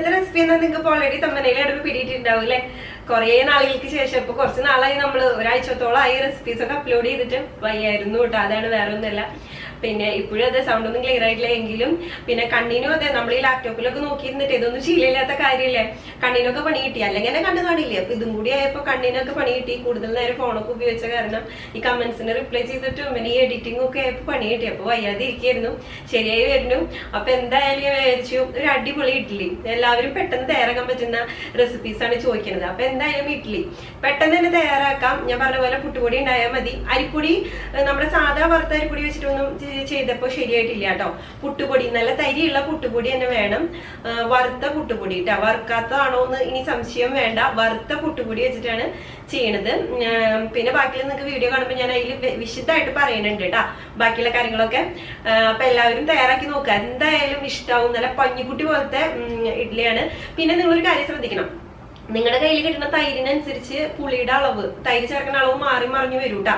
ഇന്നത്തെ റെസിപ്പി എന്നാ നിങ്ങൾക്ക് ഓൾറെഡി തമ്മനയിൽ അടുപ്പ് പിടിയിട്ടുണ്ടാവും അല്ലെ. കുറെ നാളുകൾക്ക് ശേഷം ഇപ്പൊ കുറച്ച് നാളായി നമ്മൾ ഒരാഴ്ചത്തോളമായി റെസിപ്പീസ് ഒക്കെ അപ്ലോഡ് ചെയ്തിട്ട് വയ്യായിരുന്നു കേട്ടോ. അതാണ് വേറെ ഒന്നുമല്ല. പിന്നെ ഇപ്പോഴും അതെ സൗണ്ട് ഒന്നും ക്ലിയർ ആയിട്ടില്ല എങ്കിലും പിന്നെ കണ്ണിനും അതെ നമ്മൾ ഈ ലാപ്ടോപ്പിലൊക്കെ നോക്കിയിരുന്നിട്ട് ഇതൊന്നും ശീലമില്ലാത്ത കാര്യമില്ലേ. കണ്ണിനൊക്കെ പണി കിട്ടി, അല്ലെങ്കിൽ എന്നെ കണ്ണ് കാണില്ലേ. അപ്പൊ ഇതും കൂടി ആയപ്പോ കണ്ണിനൊക്കെ പണി കിട്ടി. കൂടുതൽ നേരം ഫോണൊക്കെ ഉപയോഗിച്ച കാരണം ഈ കമന്റ്സിന് റിപ്ലൈ ചെയ്തിട്ടും പിന്നെ ഈ എഡിറ്റിംഗ് ഒക്കെ ആയപ്പോ പണി കിട്ടി. അപ്പൊ വയ്യാതെ ഇരിക്കായിരുന്നു, ശരിയായി വരുന്നു. അപ്പൊ എന്തായാലും ഞാൻ വിചാരിച്ചു ഒരു അടിപൊളി ഇഡ്ഡലി, എല്ലാവരും പെട്ടെന്ന് തയ്യാറാക്കാൻ പറ്റുന്ന റെസിപ്പീസ് ആണ് ചോദിക്കുന്നത്. അപ്പൊ എന്തായാലും ഇഡ്ഡലി പെട്ടെന്ന് തന്നെ തയ്യാറാക്കാം. ഞാൻ പറഞ്ഞ പോലെ പുട്ടുപൊടി ഉണ്ടായാൽ മതി. അരിപ്പൊടി നമ്മുടെ സാധാ വറുത്ത അരിപ്പൊടി വെച്ചിട്ടൊന്നും ചെയ്തപ്പോ ശരിയായിട്ടില്ല കേട്ടോ. പുട്ടുപൊടി നല്ല തരിയുള്ള പുട്ടുപൊടി തന്നെ വേണം. വറുത്ത പുട്ടുപൊടി കേട്ടോ, വറുക്കാത്തതാണോ എന്ന് ഇനി സംശയം വേണ്ട. വറുത്ത പുട്ടുപൊടി വെച്ചിട്ടാണ് ചെയ്യണത്. പിന്നെ ബാക്കിയുള്ള നിങ്ങൾക്ക് വീഡിയോ കാണുമ്പോൾ ഞാൻ അതിൽ വിശദമായിട്ട് പറയുന്നുണ്ട് കേട്ടോ ബാക്കിയുള്ള കാര്യങ്ങളൊക്കെ. അപ്പൊ എല്ലാവരും തയ്യാറാക്കി നോക്കുക, എന്തായാലും ഇഷ്ടാവും. നല്ല പഞ്ഞിക്കുട്ടി പോലത്തെ ഇഡ്ഡലിയാണ്. പിന്നെ നിങ്ങളൊരു കാര്യം ശ്രദ്ധിക്കണം, നിങ്ങളുടെ കയ്യിൽ കിട്ടുന്ന തൈരിനനുസരിച്ച് പുളിയുടെ അളവ്, തൈര് ചേർക്കുന്ന അളവ് മാറി മറിഞ്ഞു വരും കേട്ടോ.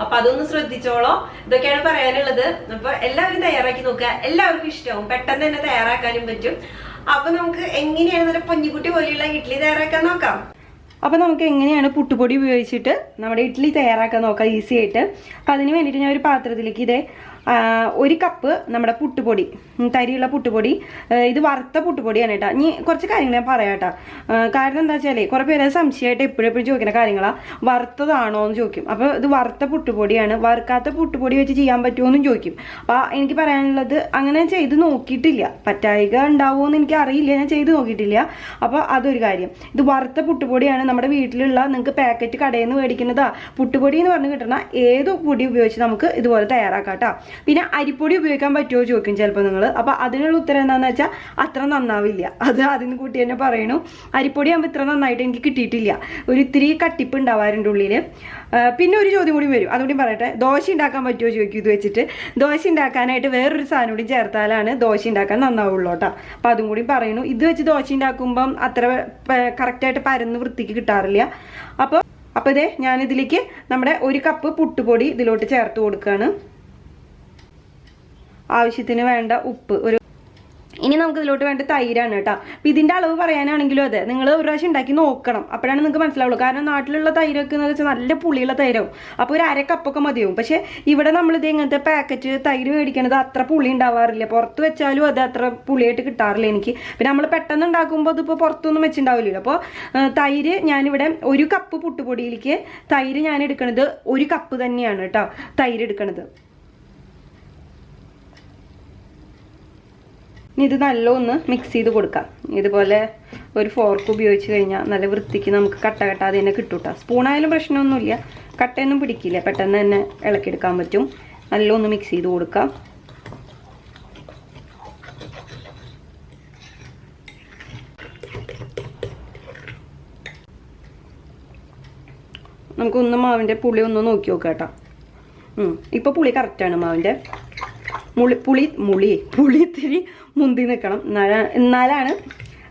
അപ്പൊ അതൊന്ന് ശ്രദ്ധിച്ചോളോ. ഇതൊക്കെയാണ് പറയാനുള്ളത്. അപ്പൊ എല്ലാവരും തയ്യാറാക്കി നോക്കുക, എല്ലാവർക്കും ഇഷ്ടമാവും. പെട്ടെന്ന് തന്നെ തയ്യാറാക്കാനും പറ്റും. അപ്പൊ നമുക്ക് എങ്ങനെയാണ് നല്ല പഞ്ഞിക്കുട്ടി പോലെയുള്ള ഇഡ്ഡലി തയ്യാറാക്കാൻ നോക്കാം. അപ്പൊ നമുക്ക് എങ്ങനെയാണ് പുട്ടുപൊടി ഉപയോഗിച്ചിട്ട് നമ്മുടെ ഇഡ്ഡലി തയ്യാറാക്കാൻ നോക്കാം ഈസി ആയിട്ട്. അപ്പൊ അതിന് വേണ്ടിയിട്ട് ഞാൻ ഒരു പാത്രത്തിലേക്ക് ഇതേ 1 കപ്പ് നമ്മുടെ പുട്ടുപൊടി, തരിയുള്ള പുട്ടുപൊടി. ഇത് വറുത്ത പുട്ടുപൊടിയാണ് കേട്ടോ. ഇനി കുറച്ച് കാര്യങ്ങൾ ഞാൻ പറയാം കേട്ടോ. കാരണം എന്താ വെച്ചാൽ കുറെ പേര് സംശയമായിട്ട് എപ്പോഴും ചോദിക്കുന്ന കാര്യങ്ങളാണ്, വറുത്തതാണോ എന്ന് ചോദിക്കും. അപ്പോൾ ഇത് വറുത്ത പുട്ടുപൊടിയാണ്. വറുക്കാത്ത പുട്ടുപൊടി വെച്ച് ചെയ്യാൻ പറ്റുമോ എന്നും ചോദിക്കും. അപ്പോൾ എനിക്ക് പറയാനുള്ളത്, അങ്ങനെ ചെയ്ത് നോക്കിയിട്ടില്ല, പറ്റായിക ഉണ്ടാവുമോ എന്ന് എനിക്ക് അറിയില്ല, ഞാൻ ചെയ്ത് നോക്കിയിട്ടില്ല. അപ്പോൾ അതൊരു കാര്യം. ഇത് വറുത്ത പുട്ടുപൊടിയാണ്. നമ്മുടെ വീട്ടിലുള്ള നിങ്ങൾക്ക് പാക്കറ്റ് കടയിൽ നിന്ന് മേടിക്കുന്നതാ പുട്ടുപൊടി എന്ന് പറഞ്ഞ് കിട്ടുന്ന ഏത് പൊടി ഉപയോഗിച്ച് നമുക്ക് ഇതുപോലെ തയ്യാറാക്കാം കേട്ടോ. പിന്നെ അരിപ്പൊടി ഉപയോഗിക്കാൻ പറ്റുമോ ചോദിക്കും ചിലപ്പോൾ നിങ്ങൾ. അപ്പൊ അതിനുള്ള ഉത്തരം എന്താണെന്ന് വെച്ചാൽ അത്ര നന്നാവില്ല. അത് അതിന് കൂട്ടി തന്നെ പറയണു. അരിപ്പൊടി ആകുമ്പോൾ ഇത്ര നന്നായിട്ട് എനിക്ക് കിട്ടിയിട്ടില്ല, ഒരു ഇത്തിരി കട്ടിപ്പ് ഉണ്ടാവാറുണ്ട് ഉള്ളിൽ. പിന്നെ ഒരു ചോദ്യം കൂടി വരും, അതുകൂടി പറയട്ടെ. ദോശ ഉണ്ടാക്കാൻ പറ്റുമോ ചോദിക്കും ഇത് വെച്ചിട്ട്. ദോശ ഉണ്ടാക്കാനായിട്ട് വേറൊരു സാധനം കൂടി ചേർത്താലാണ് ദോശ ഉണ്ടാക്കാൻ നന്നാവുള്ളൂ കേട്ടോ. അപ്പം അതും കൂടി പറയുന്നു. ഇത് വെച്ച് ദോശ ഉണ്ടാക്കുമ്പം അത്ര കറക്റ്റായിട്ട് പരന്ന് വൃത്തിക്ക് കിട്ടാറില്ല. അപ്പോൾ ഇതേ ഞാനിതിലേക്ക് നമ്മുടെ 1 കപ്പ് പുട്ടുപൊടി ഇതിലോട്ട് ചേർത്ത് കൊടുക്കുകയാണ്. ആവശ്യത്തിന് വേണ്ട ഉപ്പ്. ഇനി നമുക്ക് ഇതിലോട്ട് വേണ്ട തൈരാണ് കേട്ടോ. അപ്പം ഇതിൻ്റെ അളവ് പറയാനാണെങ്കിലും അതെ, നിങ്ങൾ ഒരു പ്രാവശ്യം ഉണ്ടാക്കി നോക്കണം, അപ്പോഴാണ് നിങ്ങൾക്ക് മനസ്സിലാവുള്ളൂ. കാരണം നാട്ടിലുള്ള തൈരൊക്കെ എന്ന് വെച്ചാൽ നല്ല പുളിയുള്ള തൈരാവും. അപ്പോൾ ഒരു 1/2 കപ്പൊക്കെ മതിയാവും. പക്ഷേ ഇവിടെ നമ്മളിത് ഇങ്ങനത്തെ പാക്കറ്റ് തൈര് മേടിക്കണത് അത്ര പുളി ഉണ്ടാവാറില്ല. പുറത്ത് വെച്ചാലും അത് അത്ര പുളിയായിട്ട് കിട്ടാറില്ല എനിക്ക്. പിന്നെ നമ്മൾ പെട്ടെന്ന് ഉണ്ടാക്കുമ്പോൾ അതിപ്പോൾ പുറത്തൊന്നും വെച്ചിട്ടുണ്ടാവില്ലല്ലോ. അപ്പോൾ തൈര് ഞാനിവിടെ 1 കപ്പ് പുട്ടുപൊടിയിലേക്ക് തൈര് ഞാൻ എടുക്കണത് 1 കപ്പ് തന്നെയാണ് കേട്ടോ തൈര് എടുക്കണത്. ഇത് നല്ലൊന്ന് മിക്സ് ചെയ്ത് കൊടുക്കാം. ഇതുപോലെ ഒരു ഫോർക്ക് ഉപയോഗിച്ച് കഴിഞ്ഞാൽ നല്ല വൃത്തിക്ക് നമുക്ക് കട്ട കട്ടാതെ തന്നെ കിട്ടും കേട്ടോ. സ്പൂണായാലും പ്രശ്നമൊന്നുമില്ല, കട്ടയൊന്നും പിടിക്കില്ല, പെട്ടെന്ന് തന്നെ ഇളക്കിയെടുക്കാൻ പറ്റും. നല്ലൊന്ന് മിക്സ് ചെയ്ത് കൊടുക്കാം. നമുക്കൊന്ന് മാവിൻ്റെ പുളി ഒന്ന് നോക്കി നോക്കാം കേട്ടോ. ഇപ്പോൾ പുളി കറക്റ്റാണ് മാവിൻ്റെ. പുളി ഇത്തിരി മുന്തി നിൽക്കണം, എന്നാലാണ്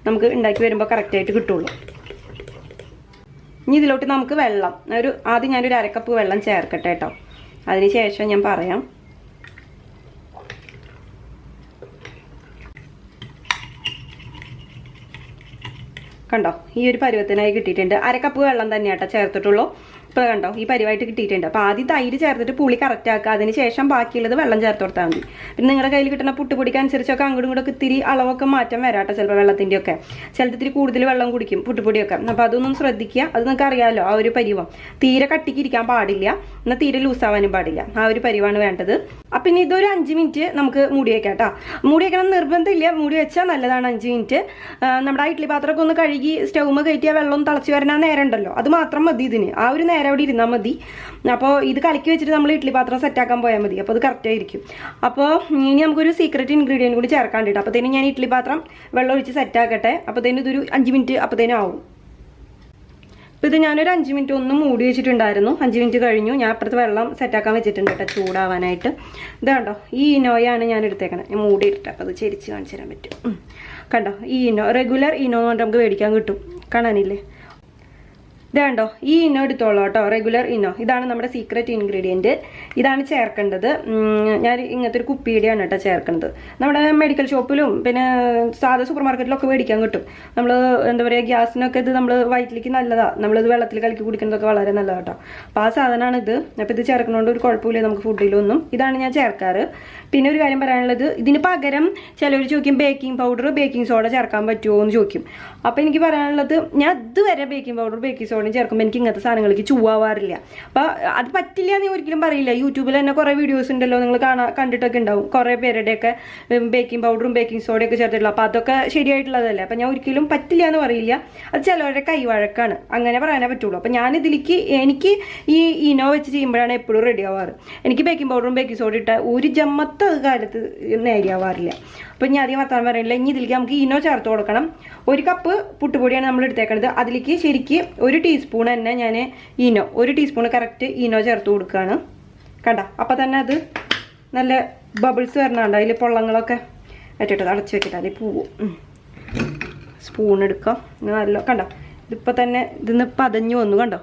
നമുക്ക് ഉണ്ടാക്കി വരുമ്പോൾ കറക്റ്റായിട്ട് കിട്ടുള്ളൂ. ഇനി ഇതിലോട്ട് നമുക്ക് വെള്ളം ആദ്യം ഞാനൊരു 1/2 കപ്പ് വെള്ളം ചേർക്കട്ടെ കേട്ടോ. അതിന് ശേഷം ഞാൻ പറയാം. കണ്ടോ, ഈ ഒരു പരുവത്തിനായി കിട്ടിയിട്ടുണ്ട്. 1/2 കപ്പ് വെള്ളം തന്നെയാട്ടോ ചേർത്തിട്ടുള്ളൂ. ഇപ്പോൾ കണ്ടോ ഈ പരിവായിട്ട് കിട്ടിയിട്ടുണ്ട്. അപ്പോൾ ആദ്യം തൈര് ചേർത്തിട്ട് പുളി കറക്റ്റ് ആക്കുക, അതിന് ശേഷം ബാക്കിയുള്ളത് വെള്ളം ചേർത്ത് കൊടുത്താൽ മതി. പിന്നെ നിങ്ങളുടെ കയ്യിൽ കിട്ടുന്ന പുട്ടുപൊടിക്കനുസരിച്ചൊക്കെ അങ്ങോട്ടും ഇങ്ങോട്ടൊക്കെ ഇത്തിരി അളവൊക്കെ മാറ്റം വരാട്ടോ. ചിലപ്പോൾ വെള്ളത്തിൻ്റെ ഒക്കെ ചിലത് ഇത്തിരി കൂടുതൽ വെള്ളം കുടിക്കും പുട്ടുപൊടിയൊക്കെ. അപ്പോൾ അതൊന്നും ശ്രദ്ധിക്കുക. അത് നിങ്ങൾക്ക് അറിയാമല്ലോ ആ ഒരു പരിവം. തീരെ കട്ടിക്ക് ഇരിക്കാൻ പാടില്ല, എന്നാൽ തീരെ ലൂസാവാനും പാടില്ല. ആ ഒരു പരിവാണ് വേണ്ടത്. അപ്പം ഇനി ഇതൊരു 5 മിനിറ്റ് നമുക്ക് മൂടി വയ്ക്കാം കേട്ടോ. മൂടി വയ്ക്കണം നിർബന്ധമില്ല, മൂടി വെച്ചാൽ നല്ലതാണ് 5 മിനിറ്റ്. നമ്മുടെ ഇഡ്ഡലി പാത്രമൊക്കെ ഒന്ന് കഴുകി സ്റ്റൗമ്മ കയറ്റിയാൽ വെള്ളം തിളച്ച് വരാൻ നേരം ഉണ്ടല്ലോ, അത് മാത്രം മതി ഇതിന്. ആ ഒരു നേരം അവിടെ ഇരുന്നാൽ മതി. അപ്പോൾ ഇത് കലക്കി വെച്ചിട്ട് നമ്മൾ ഇഡ്ഡലി പാത്രം സെറ്റാക്കാൻ പോയാൽ മതി. അപ്പോൾ അത് കറക്റ്റായിരിക്കും. അപ്പോൾ ഇനി നമുക്കൊരു സീക്രട്ട് ഇൻഗ്രീഡിയൻറ്റ് കൂടി ചേർക്കാണ്ടിട്ട്. അപ്പോഴത്തേനും ഞാൻ ഇഡ്ഡലി പാത്രം വെള്ളം ഒഴിച്ച് സെറ്റാക്കട്ടെ. അപ്പോഴത്തേനും ഇതൊരു 5 മിനിറ്റ് അപ്പോഴത്തേനും ആവും. അപ്പോൾ ഇത് ഞാനൊരു 5 മിനിറ്റ് ഒന്ന് മൂടി വെച്ചിട്ടുണ്ടായിരുന്നു. 5 മിനിറ്റ് കഴിഞ്ഞു. ഞാൻ അപ്പുറത്ത് വെള്ളം സെറ്റാക്കാൻ വെച്ചിട്ടുണ്ട് കേട്ടോ ചൂടാവാനായിട്ട്. ഇത് കണ്ടോ, ഈ ഇനോയാണ് ഞാൻ എടുത്തേക്കണത്. ഞാൻ മൂടി ഇട്ടിട്ട് അപ്പോൾ അത് ചെരിച്ച് കാണിച്ചു തരാൻ പറ്റും. കണ്ടോ, ഈ ഇനോ റെഗുലർ ഇനോ എന്ന് പറഞ്ഞാൽ നമുക്ക് മേടിക്കാൻ കിട്ടും. കാണാനില്ലേ, ഇതാണ്ടോ ഈ ഇനോ എടുത്തോളൂ കേട്ടോ, റെഗുലർ ഇനോ. ഇതാണ് നമ്മുടെ സീക്രട്ട് ഇൻഗ്രീഡിയൻറ്റ്. ഇതാണ് ചേർക്കേണ്ടത്. ഞാൻ ഇങ്ങനത്തെ ഒരു കുപ്പിയുടെയാണ് കേട്ടോ ചേർക്കുന്നത്. നമ്മുടെ മെഡിക്കൽ ഷോപ്പിലും പിന്നെ സാധാ സൂപ്പർ മാർക്കറ്റിലൊക്കെ മേടിക്കാൻ കിട്ടും. നമ്മൾ എന്താ പറയുക, ഗ്യാസിനൊക്കെ ഇത് നമ്മൾ വയറ്റിലേക്ക് നല്ലതാണ്. നമ്മളിത് വെള്ളത്തിൽ കലക്കി കുടിക്കുന്നതൊക്കെ വളരെ നല്ലതാണ് കേട്ടോ. അപ്പോൾ ആ സാധനമാണ് ഇത്. അപ്പോൾ ഇത് ചേർക്കുന്നതുകൊണ്ട് ഒരു കുഴപ്പമില്ല നമുക്ക് ഫുഡിലൊന്നും. ഇതാണ് ഞാൻ ചേർക്കാറ്. പിന്നെ ഒരു കാര്യം പറയാനുള്ളത്, ഇതിന് പകരം ചിലർ ചോദിക്കും ബേക്കിംഗ് പൗഡർ ബേക്കിംഗ് സോഡ ചേർക്കാൻ പറ്റുമോ എന്ന് ചോദിക്കും. അപ്പോൾ എനിക്ക് പറയാനുള്ളത്, ഞാൻ ഇതുവരെ ബേക്കിംഗ് പൗഡർ ബേക്കിംഗ് സോഡയും ചേർക്കുമ്പോൾ എനിക്ക് ഇങ്ങനത്തെ സാധനങ്ങൾക്ക് ചൂവാറില്ല. അപ്പോൾ അത് പറ്റില്ല എന്ന് ഒരിക്കലും പറയില്ല. യൂട്യൂബിൽ തന്നെ കുറേ വീഡിയോസ് ഉണ്ടല്ലോ, നിങ്ങൾ കണ്ടിട്ടൊക്കെ ഉണ്ടാവും. കുറേ പേരുടെയൊക്കെ ബേക്കിംഗ് പൗഡറും ബേക്കിംഗ് സോഡയൊക്കെ ചേർത്തിട്ടുള്ള. അപ്പോൾ അതൊക്കെ ശരിയായിട്ടുള്ളതല്ലേ. അപ്പോൾ ഞാൻ ഒരിക്കലും പറ്റില്ല എന്ന് പറയില്ല. അത് ചിലവരുടെ കൈവഴക്കാണ്, അങ്ങനെ പറയാനേ പറ്റുള്ളൂ. അപ്പോൾ ഞാനിതിലേക്ക് എനിക്ക് ഈ ഇനോ വെച്ച് ചെയ്യുമ്പോഴാണ് എപ്പോഴും റെഡി ആവാറ്. എനിക്ക് ബേക്കിംഗ് പൗഡറും ബേക്കിംഗ് സോഡ ഇട്ട ഒരു ജമ്മത്ത കാലത്ത് നേടിയാവാറില്ല. അപ്പം ഞാൻ ആദ്യം വർത്താനം പറയില്ല. ഇനി ഇതിലേക്ക് നമുക്ക് ഇനോ ചേർത്ത് കൊടുക്കണം. 1 കപ്പ് പുട്ടുപൊടിയാണ് നമ്മൾ എടുത്തേക്കുന്നത്. അതിലേക്ക് ശരിക്ക് 1 ടീസ്പൂൺ തന്നെ ഞാൻ ഇനോ, 1 ടീസ്പൂൺ കറക്റ്റ് ഇനോ ചേർത്ത് കൊടുക്കുകയാണ്. കണ്ട, അപ്പം തന്നെ അത് നല്ല ബബിൾസ് വരണുണ്ട്. അതിൽ പൊള്ളങ്ങളൊക്കെ വെച്ചിട്ട് അടച്ച് വെക്കിട്ട് അതിൽ പോവും. സ്പൂൺ എടുക്കാം. നല്ല കണ്ടോ, ഇതിപ്പോൾ തന്നെ ഇതിന്ന് പതഞ്ഞു വന്നു. കണ്ടോ,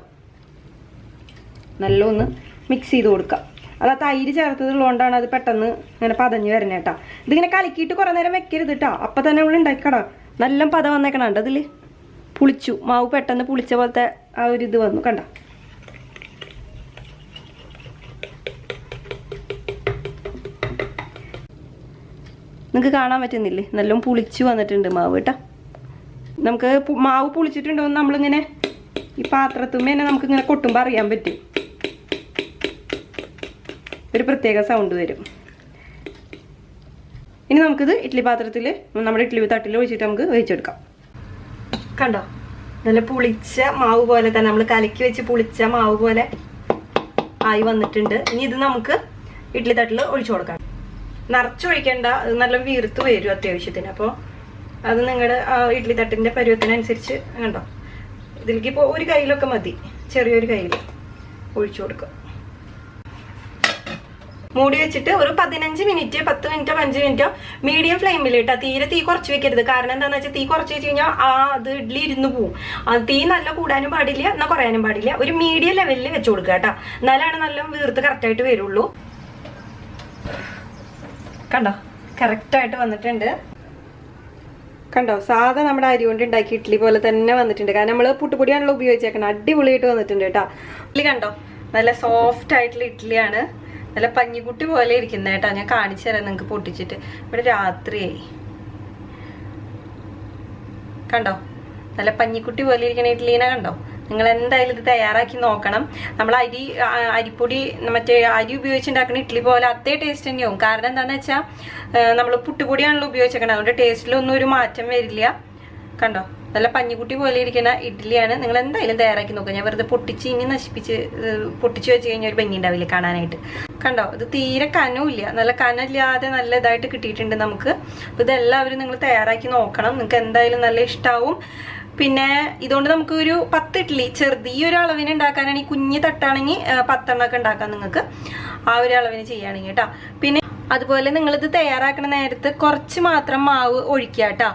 നല്ല ഒന്ന് മിക്സ് ചെയ്ത് കൊടുക്കാം. അത് ആ തൈര് ചേർത്തതുള്ളതുകൊണ്ടാണ് അത് പെട്ടെന്ന് ഇങ്ങനെ പതഞ്ഞ് വരണേ കേട്ടോ. ഇതിങ്ങനെ കലക്കിയിട്ട് കുറേ നേരം വെക്കരുത് കേട്ടോ. അപ്പം തന്നെ നമ്മൾ ഉണ്ടാക്കിക്കട നല്ല പത വന്നേക്കണുണ്ട്. അതിൽ പുളിച്ചു, മാവ് പെട്ടെന്ന് പുളിച്ച പോലത്തെ ആ ഒരു ഇത് വന്നു. കണ്ടോ, നിങ്ങൾക്ക് കാണാൻ പറ്റുന്നില്ലേ? നല്ല പുളിച്ചു വന്നിട്ടുണ്ട് മാവ് കേട്ടോ. നമുക്ക് മാവ് പുളിച്ചിട്ടുണ്ടോ എന്ന് നമ്മളിങ്ങനെ ഈ പാത്രത്തുമ്മ തന്നെ നമുക്കിങ്ങനെ കൊട്ടുമ്പോൾ അറിയാൻ പറ്റും. ഒരു പ്രത്യേക സൗണ്ട് വരും. ഇനി നമുക്കിത് ഇഡ്ഡലി പാത്രത്തിൽ നമ്മുടെ ഇഡ്ഡലി തട്ടിൽ ഒഴിച്ചിട്ട് നമുക്ക് വേവിച്ചെടുക്കാം. കണ്ടോ, നല്ല പുളിച്ച മാവ് പോലെ തന്നെ നമ്മൾ കലക്കി വെച്ച് പുളിച്ച മാവ് പോലെ ആയി വന്നിട്ടുണ്ട്. ഇനി ഇത് നമുക്ക് ഇഡ്ഡലി തട്ടിൽ ഒഴിച്ചു കൊടുക്കാം. നിറച്ചൊഴിക്കേണ്ട, നല്ല വീർത്ത് വരും അത്യാവശ്യത്തിന്. അപ്പോൾ അത് നിങ്ങളുടെ ഇഡ്ഡലി തട്ടിൻ്റെ പരുവത്തിനനുസരിച്ച് കണ്ടോ. ഇതിലേക്ക് ഇപ്പോൾ ഒരു കയ്യിലൊക്കെ മതി, ചെറിയൊരു കയ്യിൽ ഒഴിച്ചു കൊടുക്കുക. മൂടി വെച്ചിട്ട് ഒരു 15 മിനിറ്റ് 10 മിനിറ്റോ 5 മിനിറ്റോ മീഡിയം ഫ്ലെയിമിൽ ഇട്ടാ. തീരെ തീ കുറച്ച് വെക്കരുത്. കാരണം എന്താണെന്ന് വെച്ചാൽ തീ കുറച്ച് വെച്ച് കഴിഞ്ഞാൽ അത് ഇഡ്ഡലി ഇരുന്ന് പോവും. തീ നല്ല കൂടാനും പാടില്ല, എന്നാൽ കുറയാനും പാടില്ല. ഒരു മീഡിയം ലെവലിൽ വെച്ച് കൊടുക്കുക കേട്ടോ. എന്നാലാണ് നല്ല വീർത്ത് കറക്റ്റായിട്ട് വരുള്ളൂ. കണ്ടോ, കറക്റ്റായിട്ട് വന്നിട്ടുണ്ട്. കണ്ടോ, സാധാ നമ്മുടെ അരി കൊണ്ട് ഉണ്ടാക്കി ഇഡ്ഡലി പോലെ തന്നെ വന്നിട്ടുണ്ട്. കാരണം നമ്മൾ പുട്ടുപൊടിയാണല്ലോ ഉപയോഗിച്ചേക്കണം. അടിപൊളിയായിട്ട് വന്നിട്ടുണ്ട് കേട്ടോ. ഇഡ്ഡലി കണ്ടോ, നല്ല സോഫ്റ്റ് ആയിട്ടുള്ള ഇഡ്ഡലിയാണ്. നല്ല പഞ്ഞിക്കുട്ടി പോലെ ഇരിക്കുന്ന കേട്ടോ. ഞാൻ കാണിച്ചു തരാം നിങ്ങൾക്ക് പൊട്ടിച്ചിട്ട്. ഇവിടെ രാത്രിയായി. കണ്ടോ, നല്ല പഞ്ഞിക്കുട്ടി പോലെ ഇരിക്കുന്ന ഇഡ്ഡലീനെ കണ്ടോ. നിങ്ങൾ എന്തായാലും ഇത് തയ്യാറാക്കി നോക്കണം. നമ്മൾ അരിപ്പൊടി മറ്റേ അരി ഉപയോഗിച്ചുണ്ടാക്കുന്ന ഇഡ്ഡലി പോലെ അതേ ടേസ്റ്റ് തന്നെയാവും. കാരണം എന്താണെന്ന് വെച്ചാൽ നമ്മൾ പുട്ടുപൊടിയാണല്ലോ ഉപയോഗിച്ചേക്കണം. അതുകൊണ്ട് ടേസ്റ്റിലൊന്നും ഒരു മാറ്റം വരില്ല. കണ്ടോ, നല്ല പഞ്ഞിക്കുട്ടി പോലെ ഇരിക്കുന്ന ഇഡ്ഡലിയാണ്. നിങ്ങൾ എന്തായാലും തയ്യാറാക്കി നോക്കുക. ഞാൻ വെറുതെ പൊട്ടിച്ച് ഇനി പൊട്ടിച്ച് വെച്ച് കഴിഞ്ഞാൽ ഒരു ഭംഗി ഉണ്ടാവില്ല കാണാനായിട്ട്. കണ്ടോ, ഇത് തീരെ കനമില്ല, നല്ല കനമില്ലാതെ നല്ല ഇതായിട്ട് കിട്ടിയിട്ടുണ്ട് നമുക്ക്. അപ്പോൾ ഇതെല്ലാവരും നിങ്ങൾ തയ്യാറാക്കി നോക്കണം. നിങ്ങൾക്ക് എന്തായാലും നല്ല ഇഷ്ടമാവും. പിന്നെ ഇതുകൊണ്ട് നമുക്ക് ഒരു 10 ഇഡ്ഡലി ഈ ഒരു അളവിന് ഉണ്ടാക്കാനാണെങ്കിൽ, കുഞ്ഞ് തട്ടാണെങ്കിൽ 10 എണ്ണമൊക്കെ ഉണ്ടാക്കാം നിങ്ങൾക്ക്, ആ ഒരു അളവിന് ചെയ്യുകയാണെങ്കിൽ കേട്ടോ. പിന്നെ അതുപോലെ നിങ്ങളിത് തയ്യാറാക്കുന്ന നേരത്ത് കുറച്ച് മാത്രം മാവ് ഒഴിക്കുക കേട്ടോ.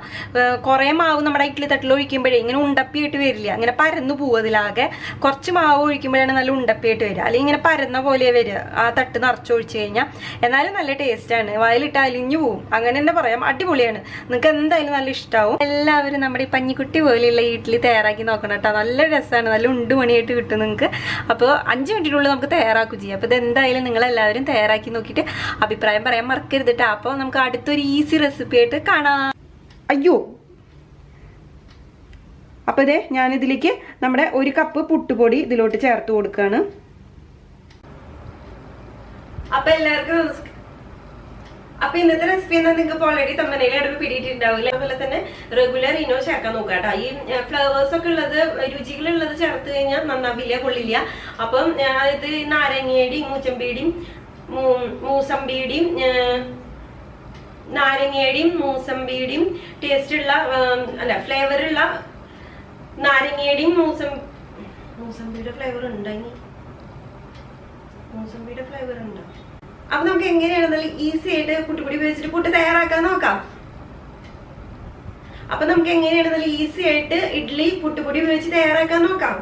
കുറേ മാവ് നമ്മുടെ ഇഡ്ഡലി തട്ടിൽ ഒഴിക്കുമ്പോഴേ ഇങ്ങനെ ഉണ്ടപ്പിയായിട്ട് വരില്ല, അങ്ങനെ പരന്നു പോകും. അതിലാകെ കുറച്ച് മാവ് ഒഴിക്കുമ്പോഴാണ് നല്ല ഉണ്ടപ്പിയായിട്ട് വരിക. അല്ലെങ്കിൽ ഇങ്ങനെ പരന്ന പോലെ വരിക ആ തട്ട് നിറച്ചൊഴിച്ച് കഴിഞ്ഞാൽ. എന്നാലും നല്ല ടേസ്റ്റാണ്, വായിലിട്ട് അലിഞ്ഞു പോവും. അങ്ങനെ തന്നെ പറയാം, അടിപൊളിയാണ്. നിങ്ങൾക്ക് എന്തായാലും നല്ല ഇഷ്ടമാവും. എല്ലാവരും നമ്മുടെ ഈ പഞ്ഞിക്കുട്ടി പോലെയുള്ള ഇഡ്ഡലി തയ്യാറാക്കി നോക്കണം കേട്ടോ. നല്ല രസമാണ്, നല്ല ഉണ്ടുമണിയായിട്ട് കിട്ടും നിങ്ങൾക്ക്. അപ്പോൾ 5 മിനിറ്റിനുള്ളിൽ നമുക്ക് തയ്യാറാക്കുകയും ചെയ്യാം. അപ്പോൾ ഇതെന്തായാലും നിങ്ങളെല്ലാവരും തയ്യാറാക്കി നോക്കിയിട്ട് അഭിപ്രായം പറയാൻ മറക്കരുത് കേട്ടോ. അപ്പോൾ നമുക്ക് അടുത്തൊരു ഈസി റെസിപ്പി ആയിട്ട് കാണാം. അയ്യോ, അപ്പൊ ഇതേ ഞാനിതിലേക്ക് നമ്മുടെ 1 കപ്പ് പുട്ടുപൊടി ഇതിലോട്ട് ചേർത്ത് കൊടുക്കുകയാണ്. അപ്പൊ എല്ലാവർക്കും അപ്പൊ ഇന്നത്തെ റെസിപ്പി എന്താ നിങ്ങൾക്ക് ഓൾറെഡി തമ്മനയിൽ അടുപ്പ് പിടിയിട്ടുണ്ടാവില്ല. അതുപോലെ തന്നെ റെഗുലർ ഇനോ ചേർക്കാൻ നോക്കുക കേട്ടോ. ഈ ഫ്ലവേഴ്സ് ഒക്കെ ഉള്ളത്, രുചികളുള്ളത് ചേർത്ത് കഴിഞ്ഞാൽ നന്നാവില്ല, കൊള്ളില്ല. അപ്പം ഇത് നാരങ്ങയുടെയും മൂസമ്പിയുടെയും ടേസ്റ്റ് ഉള്ള ഫ്ലേവറുള്ള നാരങ്ങയുടെയും മൂസമ്പിയുടെ ഫ്ലേവർ ഉണ്ടെങ്കിൽ മൂസമ്പിയുടെ ഫ്ലേവർ ഉണ്ടോ? അപ്പൊ നമുക്ക് എങ്ങനെയാണ് നല്ല ഈസി ആയിട്ട് പുട്ടുപൊടി ഉപയോഗിച്ചിട്ട് പുട്ട് തയ്യാറാക്കാൻ നോക്കാം. അപ്പൊ നമുക്ക് എങ്ങനെയാണ് നല്ല ഈസി ആയിട്ട് ഇഡ്ഡലി പുട്ടുപൊടി ഉപയോഗിച്ച് തയ്യാറാക്കാൻ നോക്കാം.